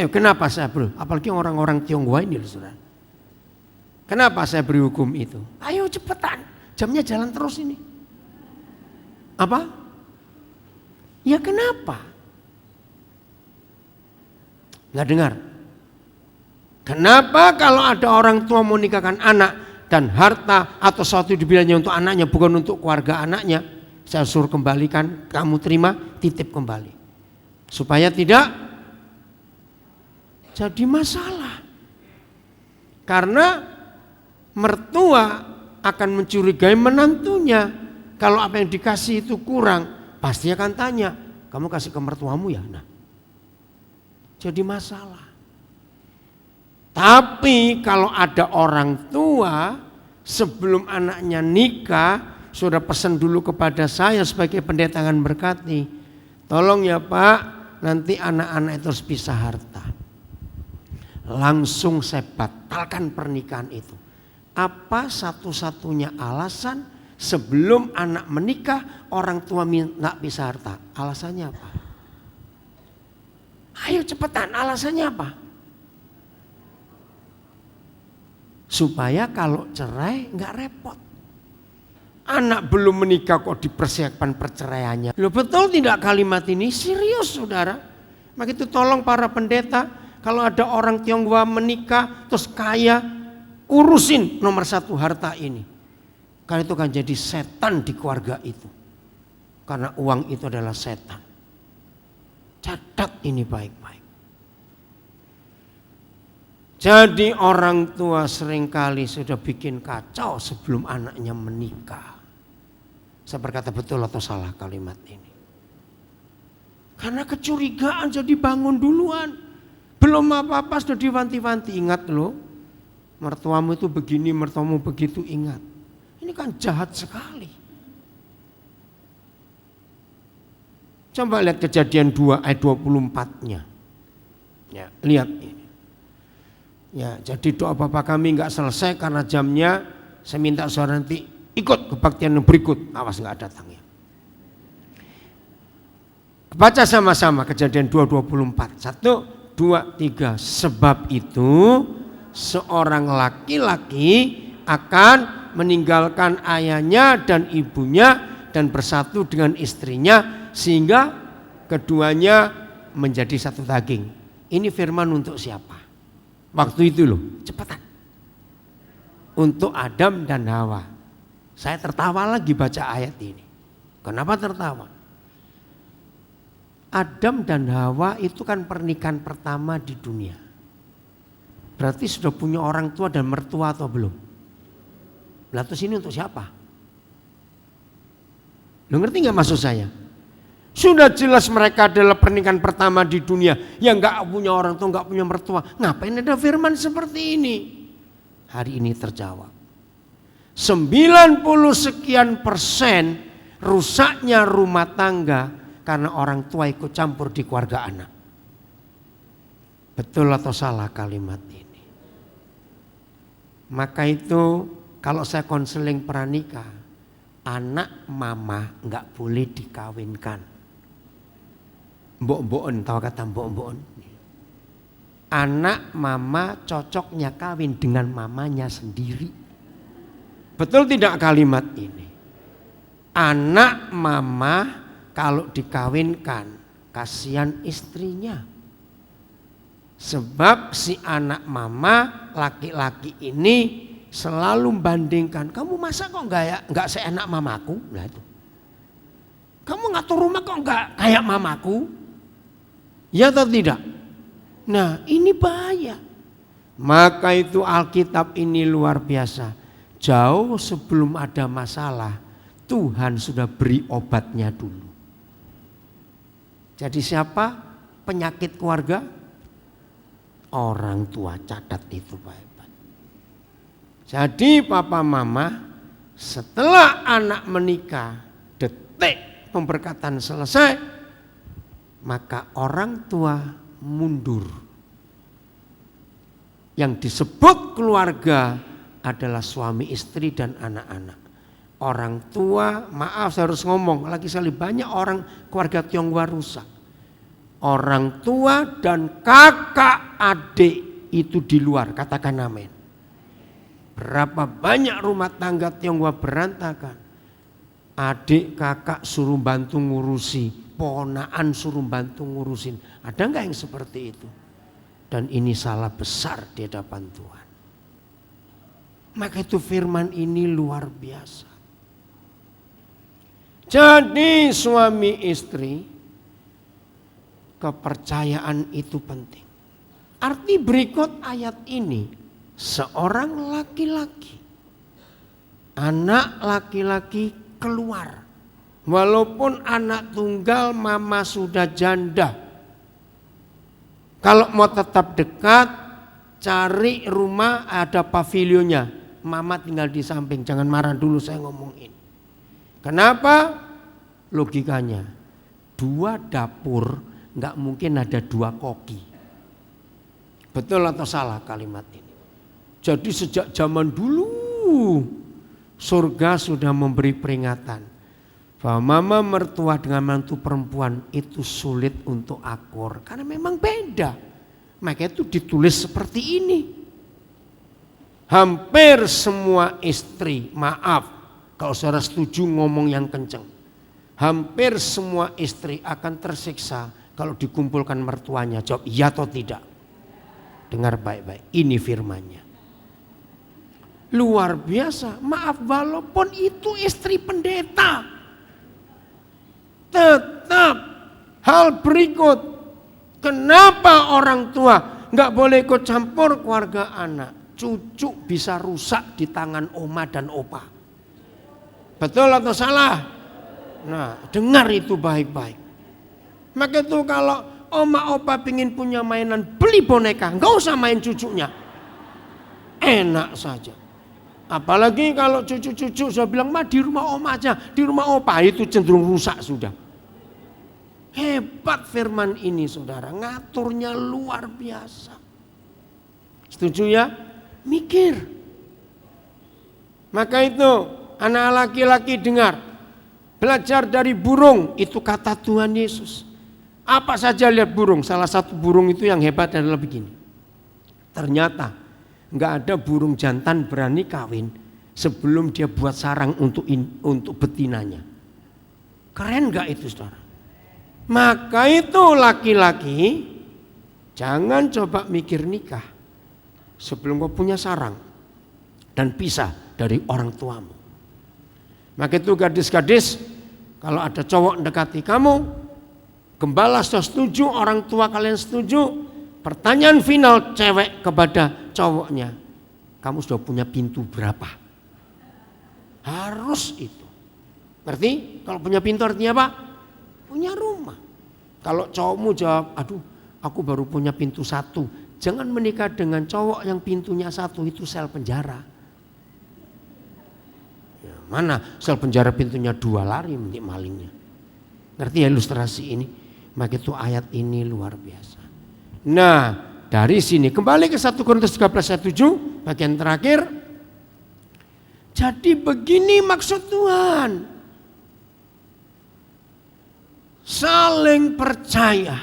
[SPEAKER 1] Kenapa saya beri? Apalagi orang-orang Tionghoa ini, saudara. Kenapa saya beri hukum itu? Ayo cepetan, jamnya jalan terus ini. Apa? Ya kenapa? Nggak dengar. Kenapa kalau ada orang tua mau nikahkan anak dan harta atau sesuatu dibilangnya untuk anaknya bukan untuk keluarga anaknya, saya suruh kembalikan, kamu terima, titip kembali. Supaya tidak jadi masalah. Karena mertua akan mencurigai menantunya. Kalau apa yang dikasih itu kurang, pasti akan tanya, kamu kasih ke mertuamu ya? Nah, jadi masalah. Tapi kalau ada orang tua sebelum anaknya nikah sudah pesan dulu kepada saya sebagai pendeta akan berkati, tolong ya Pak, nanti anak-anak itu harus pisah harta. Langsung saya batalkan pernikahan itu. Apa satu-satunya alasan sebelum anak menikah orang tua minta pisah harta? Alasannya apa? Ayo cepetan, alasannya apa? Supaya kalau cerai nggak repot. Anak belum menikah kok dipersiapkan perceraiannya. Loh, betul tidak kalimat ini? Serius saudara. Maka itu tolong para pendeta, kalau ada orang Tionghoa menikah terus kaya, urusin nomor satu harta ini. Karena itu kan jadi setan di keluarga itu. Karena uang itu adalah setan. Catat ini baik-baik. Jadi orang tua seringkali sudah bikin kacau sebelum anaknya menikah. Saya berkata betul atau salah kalimat ini? Karena kecurigaan jadi bangun duluan. Belum apa-apa sudah diwanti-wanti. Ingat loh, mertuamu itu begini, mertuamu begitu, ingat. Ini kan jahat sekali. Coba lihat Kejadian 2 ayat 24-nya. Ya, lihat ini. Ya, jadi doa Bapak kami nggak selesai karena jamnya. Saya minta saudara nanti ikut kebaktian yang berikut. Awas nggak datang ya. Baca sama-sama Kejadian 2:24. 1, 2, 3. Sebab itu seorang laki-laki akan meninggalkan ayahnya dan ibunya dan bersatu dengan istrinya sehingga keduanya menjadi satu daging. Ini firman untuk siapa? Waktu itu loh, cepetan. Untuk Adam dan Hawa. Saya tertawa lagi baca ayat ini. Kenapa tertawa? Adam dan Hawa itu kan pernikahan pertama di dunia. Berarti sudah punya orang tua dan mertua atau belum? Lah terus ini untuk siapa? Lo ngerti gak maksud saya? Sudah jelas mereka adalah pernikahan pertama di dunia yang gak punya orang tua, gak punya mertua. Ngapain ada firman seperti ini? Hari ini terjawab. 90 sekian persen rusaknya rumah tangga karena orang tua ikut campur di keluarga anak. Betul atau salah kalimat ini? Maka itu kalau saya konseling pranikah, anak mama gak boleh dikawinkan. Mbok-mboken, tahu kata mbok-mboken? anak mama cocoknya kawin dengan mamanya sendiri. Betul tidak kalimat ini? Anak mama kalau dikawinkan, kasihan istrinya. Sebab si anak mama laki-laki ini selalu membandingkan, kamu masa kok enggak seenak mamaku? Nah itu. Kamu ngatur rumah kok enggak kayak mamaku? Ya atau tidak? Nah ini bahaya. Maka itu Alkitab ini luar biasa. Jauh sebelum ada masalah, Tuhan sudah beri obatnya dulu. Jadi siapa penyakit keluarga? Orang tua, catat itu baik-baik. Jadi papa mama setelah anak menikah, detik pemberkatan selesai, maka orang tua mundur. Yang disebut keluarga adalah suami istri dan anak-anak. Orang tua, maaf saya harus ngomong, lagi sekali banyak orang keluarga Tionghoa rusak. Orang tua dan kakak adik itu di luar, katakan amin. Berapa banyak rumah tangga Tionghoa berantakan. Adik kakak suruh bantu ngurusi, ponakan suruh bantu ngurusin. Ada enggak yang seperti itu? Dan ini salah besar di hadapan Tuhan. Maka itu firman ini luar biasa. Jadi suami istri, kepercayaan itu penting. Arti berikut ayat ini, seorang laki-laki, anak laki-laki keluar. Walaupun anak tunggal, mama sudah janda. Kalau mau tetap dekat, cari rumah ada pavilionnya. Mama tinggal di samping, jangan marah dulu saya ngomongin. Kenapa? Logikanya, 2 dapur nggak mungkin ada 2 koki. Betul atau salah kalimat ini? Jadi sejak zaman dulu surga sudah memberi peringatan bahwa mama mertua dengan mantu perempuan itu sulit untuk akur karena memang beda. Maka itu ditulis seperti ini. Hampir semua istri, maaf kalau saudara setuju ngomong yang kenceng. Hampir semua istri akan tersiksa kalau dikumpulkan mertuanya. Jawab iya atau tidak? Dengar baik-baik, ini firmannya. Luar biasa, maaf walaupun itu istri pendeta. Tetap hal berikut, kenapa orang tua gak boleh ikut campur keluarga anak? Cucu bisa rusak di tangan oma dan opa. Betul atau salah? Nah dengar itu baik-baik. Maka itu kalau oma opa pingin punya mainan, beli boneka, gak usah main cucunya. Enak saja. Apalagi kalau cucu-cucu saya bilang, mah di rumah oma aja, di rumah opa, itu cenderung rusak sudah. Hebat firman ini saudara, ngaturnya luar biasa. Setuju ya? Mikir. Maka itu anak laki-laki dengar, belajar dari burung, itu kata Tuhan Yesus. Apa saja lihat burung, salah satu burung itu yang hebat adalah begini. Ternyata nggak ada burung jantan berani kawin sebelum dia buat sarang untuk betinanya. Keren nggak itu saudara? Maka itu laki-laki jangan coba mikir nikah sebelum kau punya sarang dan pisah dari orang tuamu. Maka itu gadis-gadis, kalau ada cowok mendekati kamu, gembala sudah setuju, orang tua kalian setuju, pertanyaan final cewek kepada cowoknya, kamu sudah punya pintu berapa? Harus itu. Ngerti? Kalau punya pintu artinya apa? Punya rumah. Kalau cowokmu jawab, aduh aku baru punya pintu 1. Jangan menikah dengan cowok yang pintunya 1, itu sel penjara. Ya, mana sel penjara pintunya 2, lari menjadi malingnya. Ngerti ya ilustrasi ini? Maka itu ayat ini luar biasa. Nah dari sini kembali ke 1 Korintus 13 ayat 7 bagian terakhir. Jadi begini maksud Tuhan. Saling percaya.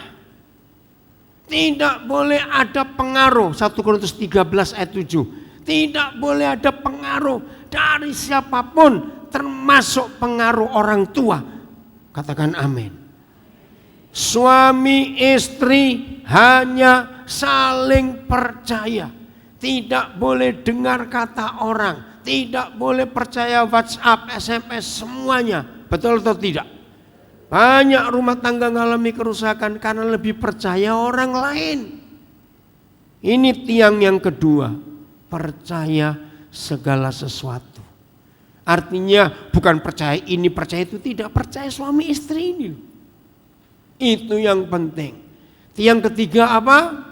[SPEAKER 1] Tidak boleh ada pengaruh. 1 Korintus 13 ayat 7. Tidak boleh ada pengaruh dari siapapun, termasuk pengaruh orang tua. Katakan amin. Suami istri hanya saling percaya. Tidak boleh dengar kata orang. Tidak boleh percaya WhatsApp, SMS, semuanya. Betul atau tidak? Banyak rumah tangga mengalami kerusakan karena lebih percaya orang lain. Ini tiang yang kedua. Percaya segala sesuatu. Artinya bukan percaya ini, percaya itu, tidak. Percaya suami istri ini. Itu yang penting. Tiang ketiga apa?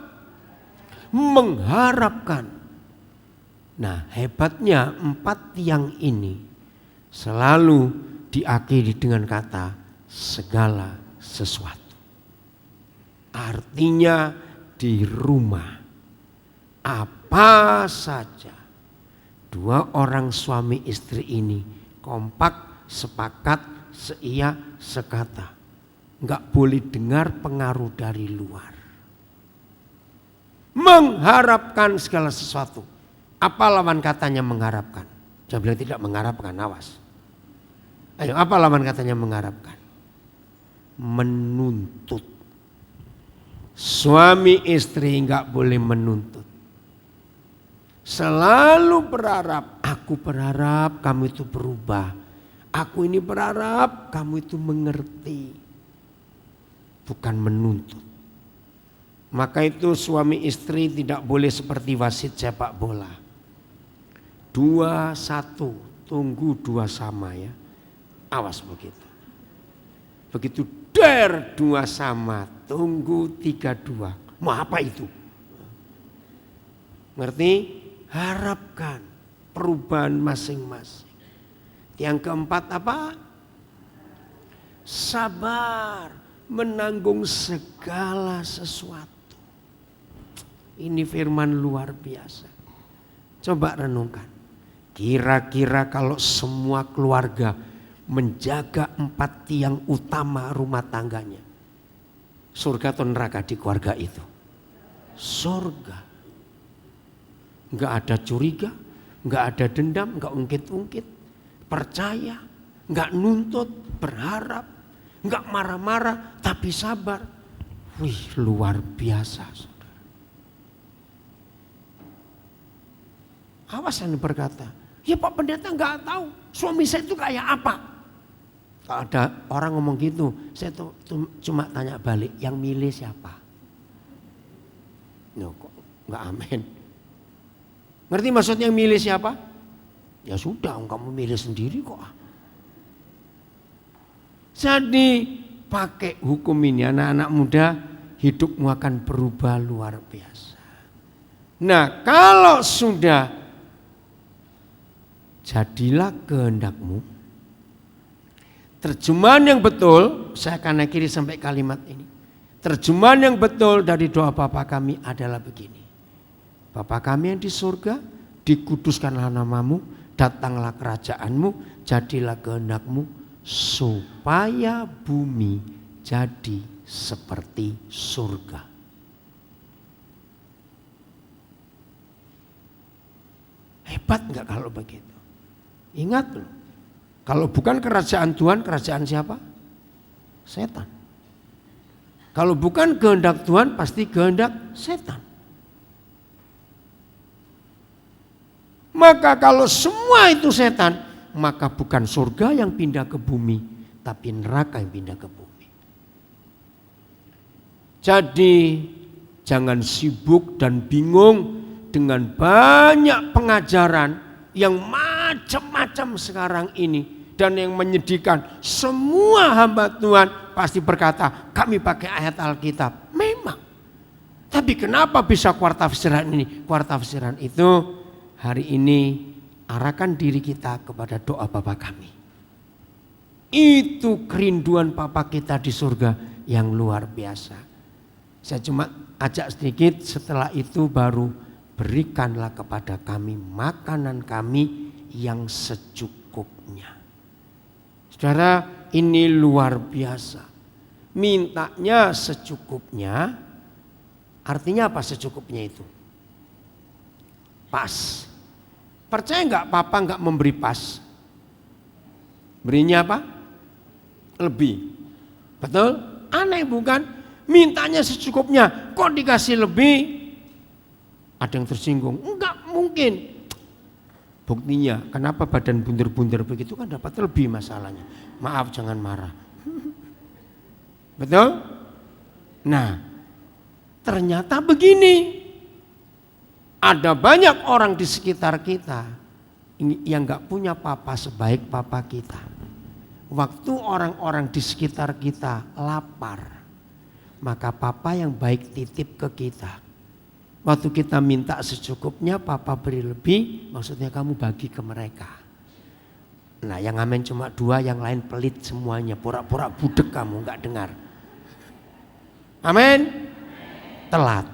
[SPEAKER 1] Mengharapkan. Nah, hebatnya 4 tiang ini selalu diakhiri dengan kata segala sesuatu. Artinya di rumah apa saja 2 orang suami istri ini kompak, sepakat, seia, sekata. Enggak boleh dengar pengaruh dari luar. Mengharapkan segala sesuatu. Apa lawan katanya mengharapkan? Jangan bilang tidak mengharapkan, awas. Ayo, apa lawan katanya mengharapkan? Menuntut. Suami istri enggak boleh menuntut. Selalu berharap, aku berharap kamu itu berubah. Aku ini berharap kamu itu mengerti. Bukan menuntut. Maka itu suami istri tidak boleh seperti wasit sepak bola. 2-1, tunggu 2 sama ya. Awas begitu. Begitu der 2 sama, tunggu 3-2. Mau apa itu? Ngerti? Harapkan perubahan masing-masing. Yang keempat apa? Sabar. Menanggung segala sesuatu. Ini firman luar biasa. Coba renungkan. Kira-kira kalau semua keluarga menjaga 4 tiang utama rumah tangganya, surga atau neraka di keluarga itu? Surga. Enggak ada curiga, enggak ada dendam, enggak ungkit-ungkit. Percaya, enggak nuntut, berharap. Enggak marah-marah tapi sabar. Wih, luar biasa, saudara. Awas yang berkata, ya Pak Pendeta enggak tahu suami saya itu kayak apa. Kalau ada orang ngomong gitu, saya tuh cuma tanya balik, yang milih siapa? No, kok enggak amin. Ngerti maksudnya yang milih siapa? Ya sudah, kamu milih sendiri kok. Jadi pakai hukum ini anak-anak muda, hidupmu akan berubah luar biasa. Nah, kalau sudah jadilah kehendakmu. Terjemahan yang betul, saya akan akhiri sampai kalimat ini. Terjemahan yang betul dari doa Bapa kami adalah begini. Bapa kami yang di surga, dikuduskanlah namamu, datanglah kerajaanmu, jadilah kehendakmu, supaya bumi jadi seperti surga. Hebat enggak kalau begitu? Ingat loh, kalau bukan kerajaan Tuhan, kerajaan siapa? Setan. Kalau bukan kehendak Tuhan, pasti kehendak setan. Maka kalau semua itu setan, maka bukan surga yang pindah ke bumi, tapi neraka yang pindah ke bumi. Jadi jangan sibuk dan bingung dengan banyak pengajaran yang macam-macam sekarang ini. Dan yang menyedihkan, semua hamba Tuhan pasti berkata, kami pakai ayat Alkitab. Memang. Tapi kenapa bisa keluar tafsiran ini? Keluar tafsiran itu hari ini arahkan diri kita kepada doa Bapa kami. Itu kerinduan Bapa kita di surga yang luar biasa. Saya cuma ajak sedikit, setelah itu baru berikanlah kepada kami makanan kami yang secukupnya. Saudara, ini luar biasa. Mintanya secukupnya, Artinya apa secukupnya itu? Pas. Percaya nggak papa nggak memberi pas? Berinya apa? Lebih. Betul? Aneh bukan? Mintanya secukupnya, kok dikasih lebih? Ada yang tersinggung. Enggak mungkin. Buktinya, kenapa badan bunder-bunder begitu kan dapat lebih masalahnya. Maaf, jangan marah. Betul? Nah, ternyata begini. Ada banyak orang di sekitar kita yang gak punya papa sebaik papa kita. Waktu orang-orang di sekitar kita lapar, maka papa yang baik titip ke kita. Waktu kita minta secukupnya, papa beri lebih, maksudnya kamu bagi ke mereka. Nah, yang amin cuma 2, yang lain pelit semuanya. Pura-pura budek kamu, gak dengar. Amin. Telat.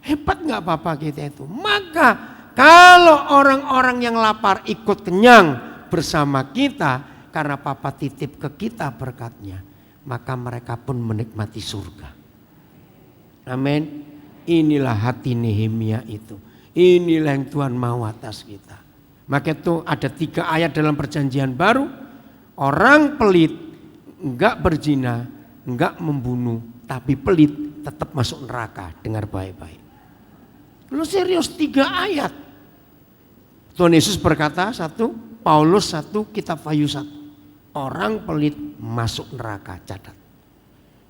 [SPEAKER 1] Hebat gak papa kita itu? Maka kalau orang-orang yang lapar ikut kenyang bersama kita, karena papa titip ke kita berkatnya, maka mereka pun menikmati surga. Amin. Inilah hati Nehemia itu. Inilah yang Tuhan mau atas kita. Maka itu ada 3 ayat dalam perjanjian baru. Orang pelit enggak berzina, enggak membunuh, tapi pelit tetap masuk neraka. Dengar baik-baik. Lu serius 3 ayat. Tuhan Yesus berkata 1, Paulus 1, kitab Wahyu 1. Orang pelit masuk neraka, catat.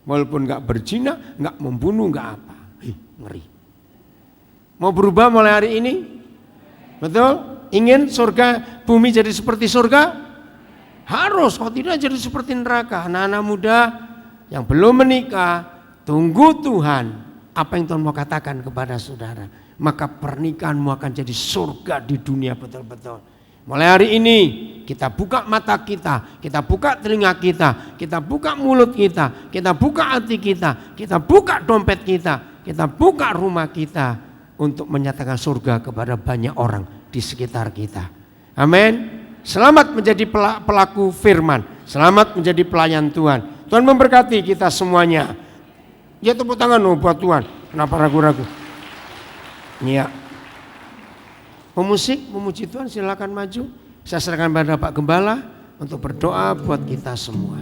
[SPEAKER 1] Walaupun gak berzina, gak membunuh, gak apa. Ngeri. Mau berubah mulai hari ini? Betul? Ingin surga, bumi jadi seperti surga? Harus, kalau tidak jadi seperti neraka. Anak-anak muda yang belum menikah, tunggu Tuhan. Apa yang Tuhan mau katakan kepada saudara? Maka pernikahanmu akan jadi surga di dunia betul-betul. Mulai hari ini kita buka mata kita buka telinga kita buka mulut kita buka hati kita buka dompet kita buka rumah kita untuk menyatakan surga kepada banyak orang di sekitar kita. Amin. Selamat menjadi pelaku firman, selamat menjadi pelayan Tuhan. Tuhan memberkati kita semuanya. Ya, tepuk tangan buat Tuhan. Kenapa ragu-ragu? Iya. Pemusik memuji Tuhan silakan maju. Saya serahkan pada Pak Gembala untuk berdoa buat kita semua.